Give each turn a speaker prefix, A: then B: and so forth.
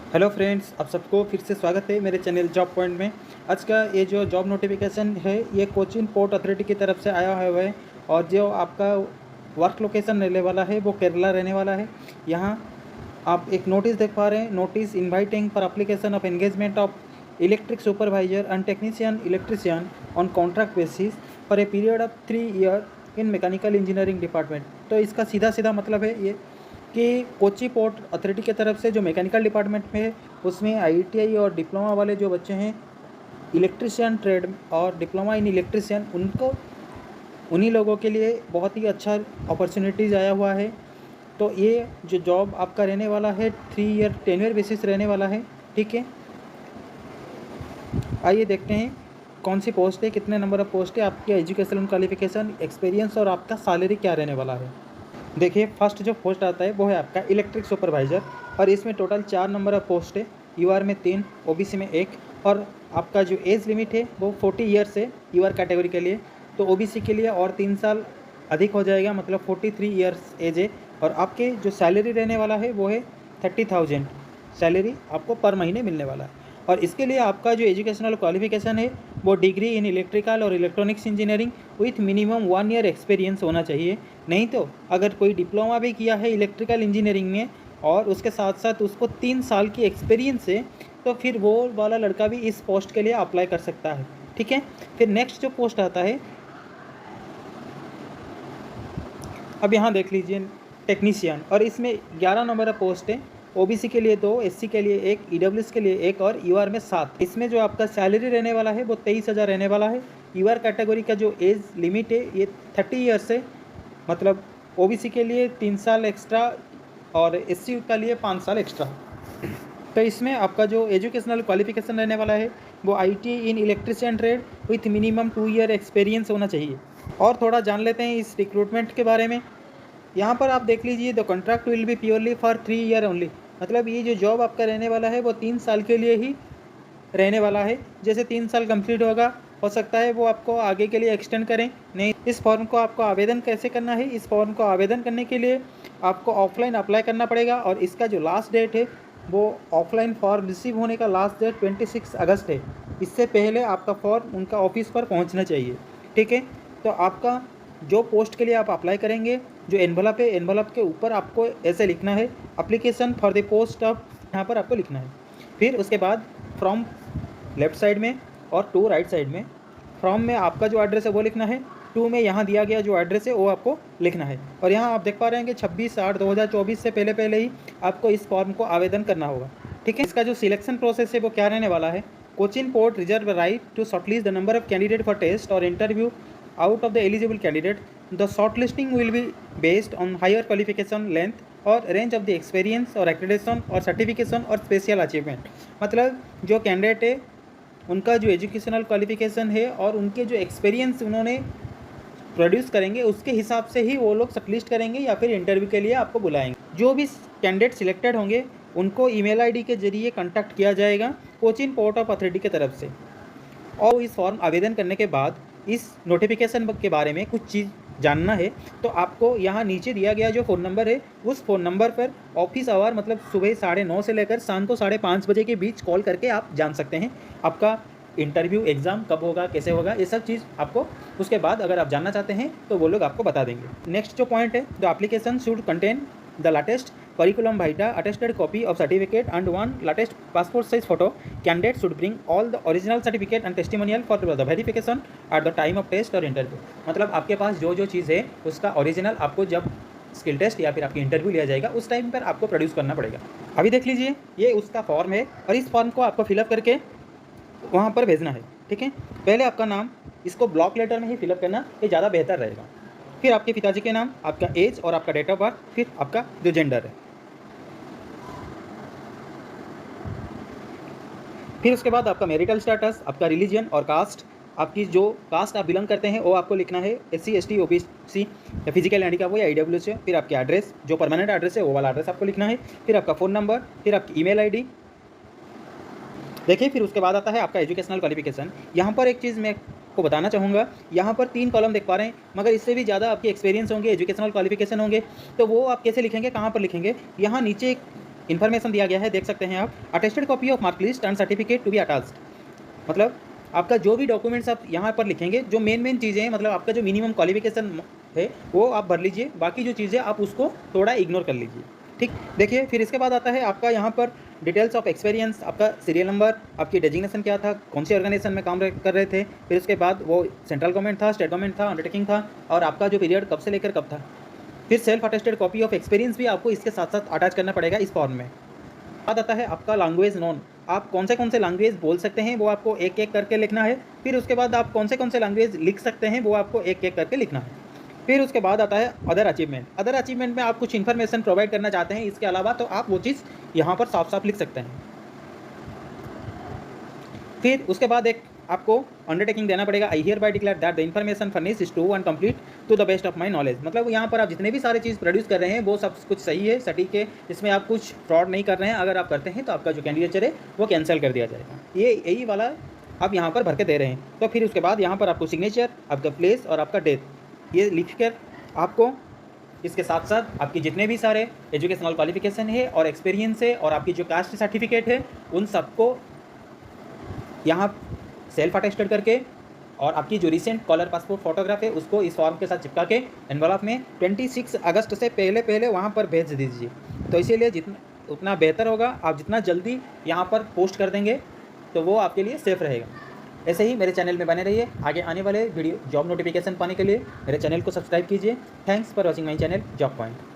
A: Hello friends, आप सबको फिर से स्वागत है मेरे चैनल जॉब पॉइंट में। आज का ये जो जॉब नोटिफिकेशन है ये कोचीन पोर्ट अथॉरिटी की तरफ से आया हुआ है और जो आपका वर्क लोकेशन रहने वाला है वो केरला रहने वाला है। यहाँ आप एक नोटिस देख पा रहे हैं, notice inviting for application of engagement of electric supervisor and technician electrician on contract basis for a period of 3 year in mechanical engineering department. तो इसका सीधा सीधा मतलब है ये कि कोची पोर्ट अथॉरिटी की तरफ से जो मैकेनिकल डिपार्टमेंट में है उसमें आईटीआई और डिप्लोमा वाले जो बच्चे हैं इलेक्ट्रिशियन ट्रेड और डिप्लोमा इन इलेक्ट्रिशियन, उनको उन्हीं लोगों के लिए बहुत ही अच्छा अपॉर्चुनिटीज़ आया हुआ है। तो ये जो जॉब आपका रहने वाला है 3 ईयर टेन्योर बेसिस रहने वाला है। ठीक है, आइए देखते हैं कौन सी पोस्ट है, कितने नंबर ऑफ पोस्ट है, आपकी एजुकेशन क्वालिफिकेशन एक्सपीरियंस और आपका सैलरी क्या रहने वाला है। देखिए, फर्स्ट जो पोस्ट आता है वो है आपका इलेक्ट्रिक सुपरवाइज़र और इसमें टोटल 4 नंबर ऑफ पोस्ट है। यूआर में 3, ओबीसी में 1 और आपका जो एज लिमिट है वो 40 ईयर्स है यूआर कैटेगरी के लिए। तो ओबीसी के लिए और 3 साल अधिक हो जाएगा, मतलब 43 ईयर्स एज है। और आपके जो सैलरी रहने वाला है वो है 30,000 सैलरी आपको पर महीने मिलने वाला है। और इसके लिए आपका जो एजुकेशनल क्वालिफिकेशन है वो डिग्री इन इलेक्ट्रिकल और electronics engineering with minimum 1 year experience होना चाहिए। नहीं तो अगर कोई डिप्लोमा भी किया है इलेक्ट्रिकल इंजीनियरिंग में और उसके साथ साथ उसको 3 साल की एक्सपीरियंस है तो फिर वो वाला लड़का भी इस पोस्ट के लिए अप्लाई कर सकता है। ठीक है, फिर नेक्स्ट जो पोस्ट आता है, अब यहाँ देख लीजिए टेक्नीशियन, और इसमें 11 नंबर ऑफ पोस्ट है। ओबीसी के लिए 2, एससी के लिए 1, ईडब्ल्यूएस के लिए 1 और यूआर में 7। इसमें जो आपका सैलरी रहने वाला है वो 23,000 रहने वाला है। यूआर कैटेगरी का जो एज लिमिट है ये 30 ईयर्स है, मतलब ओबीसी के लिए 3 साल एक्स्ट्रा और एससी के लिए 5 साल एक्स्ट्रा। तो इसमें आपका जो एजुकेशनल क्वालिफिकेशन रहने वाला है वो IT in electrician trade with minimum 2 year experience होना चाहिए। और थोड़ा जान लेते हैं इस रिक्रूटमेंट के बारे में। यहाँ पर आप देख लीजिए, the contract will be purely for 3 year only, मतलब ये जो जॉब आपका रहने वाला है वो 3 साल के लिए ही रहने वाला है। जैसे 3 साल कंप्लीट होगा, हो सकता है वो आपको आगे के लिए एक्सटेंड करें। नहीं, इस फॉर्म को आपको आवेदन कैसे करना है, इस फॉर्म को आवेदन करने के लिए आपको ऑफलाइन अप्लाई करना पड़ेगा और इसका जो लास्ट डेट है वो ऑफलाइन फॉर्म रिसीव होने का लास्ट डेट 26 अगस्त है। इससे पहले आपका फॉर्म उनका ऑफिस पर पहुंचना चाहिए। ठीक है, तो आपका जो पोस्ट के लिए आप अप्लाई करेंगे, जो एनवलप है, एनवलप के ऊपर आपको ऐसे लिखना है application for the post of, यहाँ पर आपको लिखना है। फिर उसके बाद फ्रॉम लेफ्ट साइड में और टू राइट साइड में, फ्रॉम में आपका जो एड्रेस है वो लिखना है, टू में यहाँ दिया गया जो एड्रेस है वो आपको लिखना है। और यहाँ आप देख पा रहे हैं कि 26/8/2024 से पहले पहले ही आपको इस फॉर्म को आवेदन करना होगा। ठीक है, इसका जो सिलेक्शन प्रोसेस है वो क्या रहने वाला है, Cochin port reserve right to shortlist the number of candidate for test और interview out of the eligible candidate. The shortlisting will be based on higher qualification length और range of the experience और accreditation और certification और special achievement। मतलब जो candidate है उनका जो एजुकेशनल क्वालिफिकेशन है और उनके जो एक्सपीरियंस उन्होंने प्रोड्यूस करेंगे उसके हिसाब से ही वो लोग शॉर्टलिस्ट करेंगे या फिर इंटरव्यू के लिए आपको बुलाएंगे। जो भी कैंडिडेट सिलेक्टेड होंगे उनको ईमेल आईडी के जरिए कॉन्टैक्ट किया जाएगा कोचिन पोर्ट ऑफ अथॉरिटी की तरफ से। और इस फॉर्म आवेदन करने के बाद इस नोटिफिकेशन के बारे में कुछ चीज़ जानना है तो आपको यहाँ नीचे दिया गया जो फ़ोन नंबर है उस फ़ोन नंबर पर ऑफिस आवर, मतलब सुबह 9:30 से लेकर शाम को 5:30 बजे के बीच कॉल करके आप जान सकते हैं आपका इंटरव्यू एग्ज़ाम कब होगा, कैसे होगा, ये सब चीज़ आपको उसके बाद अगर आप जानना चाहते हैं तो वो लोग आपको बता देंगे। नेक्स्ट जो पॉइंट है, the application should contain the latest curriculum vitae, attested copy of certificate and one latest passport size photo. Candidate should bring all the original certificate and testimonial for the verification at the time of test or interview। मतलब आपके पास जो जो चीज़ है उसका original आपको जब skill test या फिर आपकी इंटरव्यू लिया जाएगा उस टाइम पर आपको प्रोड्यूस करना पड़ेगा। अभी देख लीजिए, ये उसका फॉर्म है और इस फॉर्म को आपको फिलअप करके वहाँ पर भेजना है। ठीक है, पहले आपका नाम, इसको ब्लॉक लेटर में ही फिलअप करना, ये ज़्यादा बेहतर रहेगा। फिर आपके पिताजी के नाम, आपका एज और आपका डेट ऑफ बर्थ, फिर आपका जो जेंडर है। फिर उसके बाद आपका मैरिटल स्टेटस, आपका रिलीजन और कास्ट, आपकी जो कास्ट आप बिलोंग करते हैं वो आपको लिखना है, एससी एसटी ओबीसी या फिजिकल हैंडीकैप हो या ईडब्ल्यूएस है। फिर आपके एड्रेस, जो परमानेंट एड्रेस है वो वाला एड्रेस आपको लिखना है। फिर आपका फ़ोन नंबर, फिर आपकी ईमेल आईडी। देखिए, फिर उसके बाद आता है आपका एजुकेशनल क्वालिफिकेशन। यहाँ पर एक चीज़ मैं को बताना चाहूँगा, यहाँ पर 3 कॉलम देख पा रहे हैं, मगर इससे भी ज़्यादा आपके एक्सपीरियंस होंगे, एजुकेशनल क्वालिफिकेशन होंगे, तो वो आप कैसे लिखेंगे, कहाँ पर लिखेंगे। यहाँ नीचे एक इन्फॉर्मेशन दिया गया है, देख सकते हैं आप। Attested copy of mark list and certificate to be attached, मतलब आपका जो भी डॉक्यूमेंट्स आप यहाँ पर लिखेंगे, जो मेन चीज़ें हैं, मतलब आपका जो मिनिमम क्वालिफिकेशन है वो आप भर लीजिए, बाकी जो चीज़ें आप उसको थोड़ा इग्नोर कर लीजिए, ठीक। देखिए फिर इसके बाद आता है आपका यहाँ पर डिटेल्स ऑफ एक्सपीरियंस, आपका सीरियल नंबर, आपकी डेजिग्नेशन क्या था, कौन सी ऑर्गेनाइजेशन में काम कर रहे थे, फिर उसके बाद वो सेंट्रल गवर्नमेंट था, स्टेट गवर्नमेंट था, अंडरटेकिंग था, और आपका जो पीरियड कब से लेकर कब था। फिर self attested copy of experience भी आपको इसके साथ साथ अटैच करना पड़ेगा इस फॉर्म में। बाद आता है आपका लैंग्वेज नोन, आप कौन से लैंग्वेज बोल सकते हैं वो आपको एक एक करके लिखना है। फिर उसके बाद आप कौन से लैंग्वेज लिख सकते हैं वो आपको एक एक करके लिखना है। फिर उसके बाद आता है अदर अचीवमेंट। अदर अचीवमेंट में आप कुछ इन्फॉर्मेशन प्रोवाइड करना चाहते हैं इसके अलावा, तो आप वो चीज़ यहाँ पर साफ साफ लिख सकते हैं। फिर उसके बाद एक आपको अंडरटेकिंग देना पड़ेगा, I hereby declare that the information furnish is true and complete to the best of my knowledge. मतलब यहाँ पर आप जितने भी सारे चीज़ प्रोड्यूस कर रहे हैं वो सब कुछ सही है, सटीक है, इसमें आप कुछ फ्रॉड नहीं कर रहे हैं। अगर आप करते हैं तो आपका जो कैंडिडेचर है वो कैंसिल कर दिया जाएगा। ये यही वाला आप यहाँ पर भर के दे रहे हैं। तो फिर उसके बाद यहाँ पर आपको सिग्नेचर, आपका प्लेस और आपका डेट ये लिख कर आपको इसके साथ साथ आपकी जितने भी सारे एजुकेशनल क्वालिफिकेशन है और एक्सपीरियंस है और आपकी जो कास्ट सर्टिफिकेट है उन सबको यहाँ सेल्फ अटेस्टेड करके और आपकी जो रिसेंट कॉलर पासपोर्ट फोटोग्राफ है उसको इस फॉर्म के साथ चिपका के एनवलप में 26 अगस्त से पहले वहाँ पर भेज दीजिए। तो इसीलिए जितना उतना बेहतर होगा, आप जितना जल्दी यहाँ पर पोस्ट कर देंगे तो वो आपके लिए सेफ़ रहेगा। ऐसे ही मेरे चैनल में बने रहिए। आगे आने वाले वीडियो जॉब नोटिफिकेशन पाने के लिए मेरे चैनल को सब्सक्राइब कीजिए। Thanks for watching my channel job point.